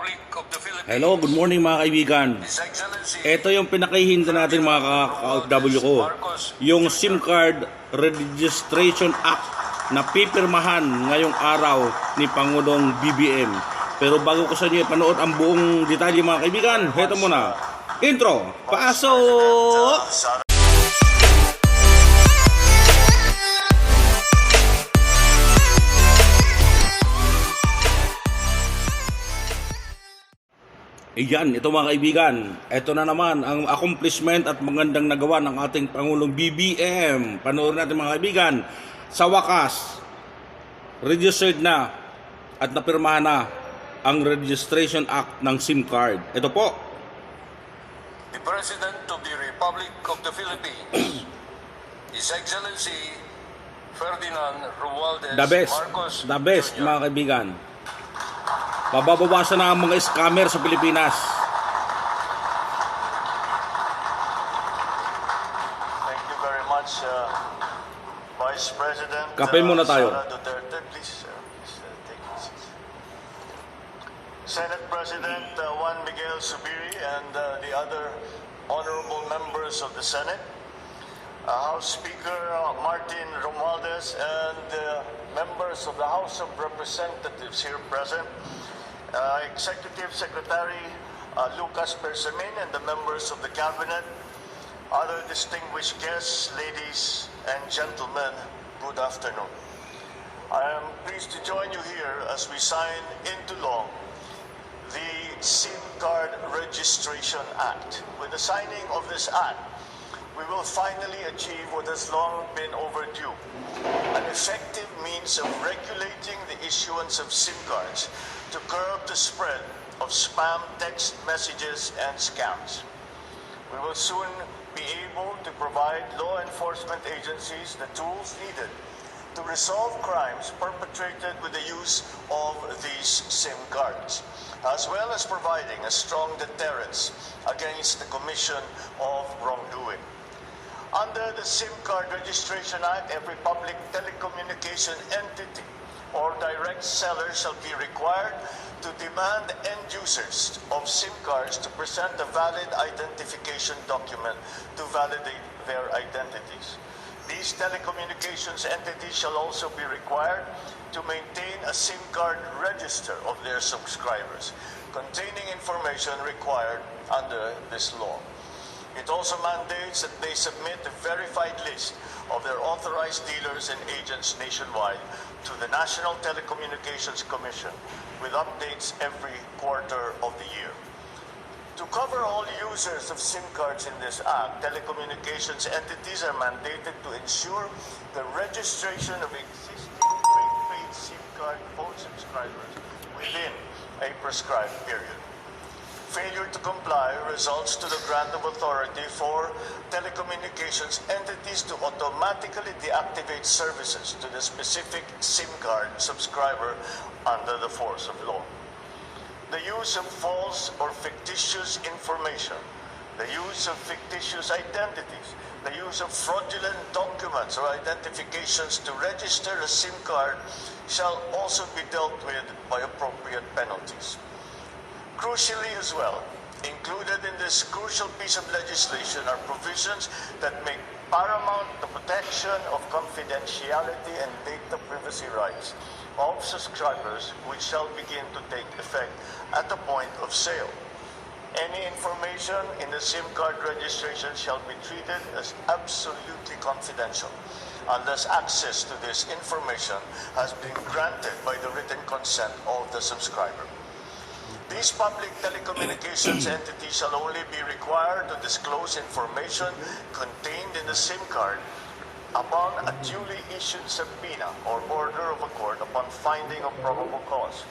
Republic of the Philippines. Hello, good morning mga kaibigan. His Excellency, Ito yung pinakahihinta natin mga ka-OFW ko. Yung SIM card Registration Act na pipirmahan ngayong araw ni Pangulong BBM. Pero bago ko sa inyo ipanood ang buong detalye mga kaibigan, heto muna. Intro, pasok! Iyan, ito mga kaibigan, ito na naman ang accomplishment at magandang nagawa ng ating Pangulong BBM. Panoorin natin mga kaibigan, sa wakas, registered na at napirmahan na ang Registration Act ng SIM card. Ito po. the President of the Republic of the Philippines, His Excellency Ferdinand Romualdez Marcos The best Jr. mga kaibigan. Mababawasan na ang mga scammer sa Pilipinas. Thank you very much, Vice President. Kape muna tayo. Sara Duterte, please take your seat. Senate President Juan Miguel Zubiri and the other honorable members of the Senate, House Speaker Martin Romualdez, and members of the House of Representatives here present, Executive Secretary Lucas Persamin and the members of the Cabinet, other distinguished guests, ladies and gentlemen, good afternoon. I am pleased to join you here as we sign into law the SIM Card Registration Act. With the signing of this act, we will finally achieve what has long been overdue, an effective means of regulating the issuance of SIM cards to curb the spread of spam text messages and scams. We will soon be able to provide law enforcement agencies the tools needed to resolve crimes perpetrated with the use of these SIM cards, as well as providing a strong deterrence against the commission of wrongdoing. Under the SIM Card Registration Act, every public telecommunication entity or direct seller shall be required to demand end users of SIM cards to present a valid identification document to validate their identities. These telecommunications entities shall also be required to maintain a SIM card register of their subscribers, containing information required under this law. It also mandates that they submit a verified list of their authorized dealers and agents nationwide to the National Telecommunications Commission with updates every quarter of the year. To cover all users of SIM cards in this act, telecommunications entities are mandated to ensure the registration of existing prepaid SIM card phone subscribers within a prescribed period. Failure to comply results to the grant of authority for telecommunications entities to automatically deactivate services to the specific SIM card subscriber under the force of law. The use of false or fictitious information, the use of fictitious identities, the use of fraudulent documents or identifications to register a SIM card shall also be dealt with by appropriate penalties. Crucially as well, included in this crucial piece of legislation are provisions that make paramount the protection of confidentiality and data privacy rights of subscribers, which shall begin to take effect at the point of sale. Any information in the SIM card registration shall be treated as absolutely confidential unless access to this information has been granted by the written consent of the subscriber. These public telecommunications entities shall only be required to disclose information contained in the SIM card upon a duly issued subpoena or order of a court upon finding of probable cause.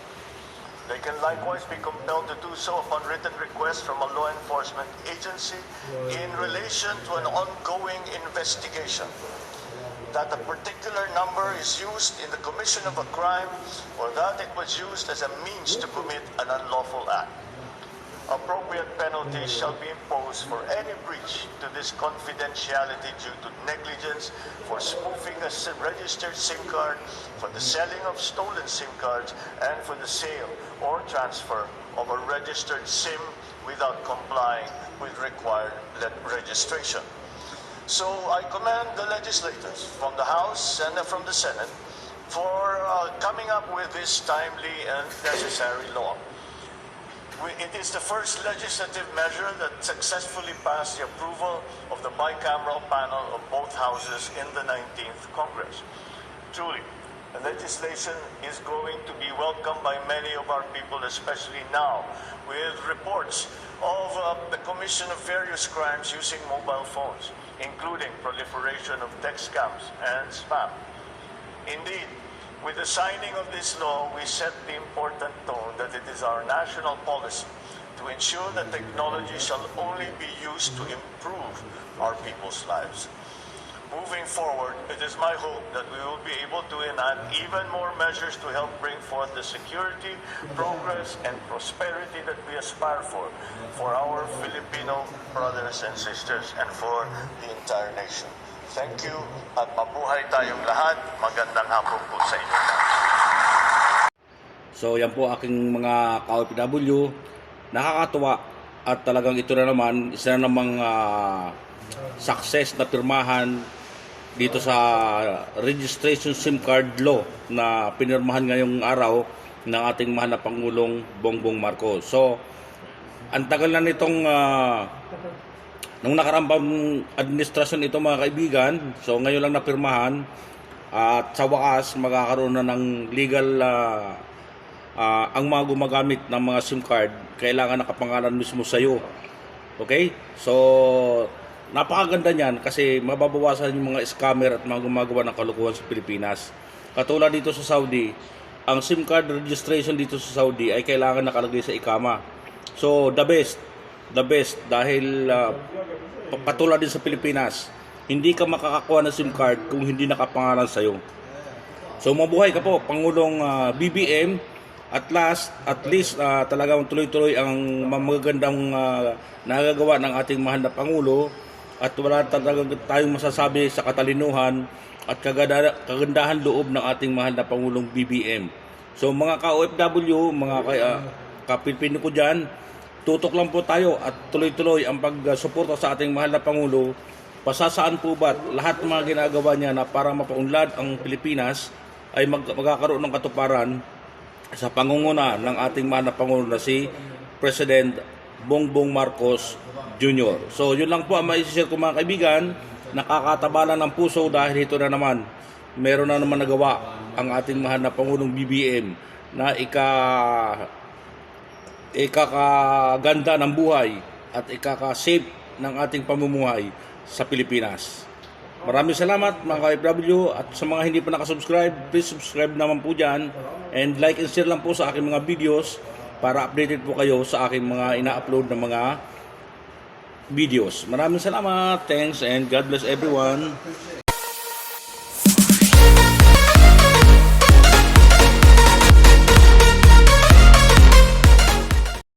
They can likewise be compelled to do so upon written request from a law enforcement agency in relation to an ongoing investigation, that a particular number is used in the commission of a crime or that it was used as a means to commit an unlawful act. appropriate penalties shall be imposed for any breach to this confidentiality due to negligence, for spoofing a registered SIM card, for the selling of stolen SIM cards, and for the sale or transfer of a registered SIM without complying with required registration. So I commend the legislators from the House and from the Senate for coming up with this timely and necessary law. It is the first legislative measure that successfully passed the approval of the bicameral panel of both houses in the 19th Congress. Truly, the legislation is going to be welcomed by many of our people, especially now, with reports of the commission of various crimes using mobile phones, including proliferation of text scams and spam. Indeed, with the signing of this law, we set the important tone that it is our national policy to ensure that technology shall only be used to improve our people's lives. Moving forward, it is my hope that we will be able to enact even more measures to help bring forth the security, progress, and prosperity that we aspire for our Filipino brothers and sisters, and for the entire nation. Thank you at mabuhay tayong lahat. Magandang hapon po sa inyo. So yan po aking mga ka-OFW. Nakakatuwa at talagang ito na naman, isa na namang success na pirmahan dito sa registration SIM card law na pinirmahan ngayong araw ng ating mahal na Pangulong Bongbong Marcos. So ang tagal na nitong nung nakarampang administrasyon ito mga kaibigan, so ngayon lang napirmahan at sa wakas magkakaroon na ng legal ang mga gumagamit ng mga SIM card, kailangan nakapangalan mismo sa iyo. Okay? So napakaganda niyan kasi mababawasan yung mga scammer at mga gumagawa ng kalukuhan sa Pilipinas. Katulad dito sa Saudi, ang SIM card registration dito sa Saudi ay kailangan nakalagay sa ikama. So the best dahil patulad din sa Pilipinas, hindi ka makakakuha ng SIM card kung hindi nakapangalan sa iyo. So mabuhay ka po, Pangulong BBM. At least talagang tuloy-tuloy ang magagandang nagagawa ng ating mahal na Pangulo at wala talagang tayong masasabi sa katalinuhan at kagandahan loob ng ating mahal na Pangulong BBM. So mga ka-OFW, mga ka-Pilipino ko dyan, tutok lang po tayo at tuloy-tuloy ang pagsuporta sa ating mahal na Pangulo. Pasasaan po ba't lahat ng mga ginagawa niya na para mapaunlad ang Pilipinas ay magkakaroon ng katuparan sa pangunguna ng ating mahal na Pangulo na si President Bongbong Marcos Jr. So yun lang po ang maisishare ko mga kaibigan. Nakakatabala ng puso dahil ito na naman, meron na naman nagawa ang ating mahal na Pangulong BBM na ikakaganda ng buhay at ikaka-save ng ating pamumuhay sa Pilipinas. Maraming salamat mga ka-OFW at sa mga hindi pa nakasubscribe, please subscribe naman po dyan and like and share lang po sa aking mga videos para updated po kayo sa aking mga ina-upload na mga videos. Maraming salamat, thanks and God bless everyone.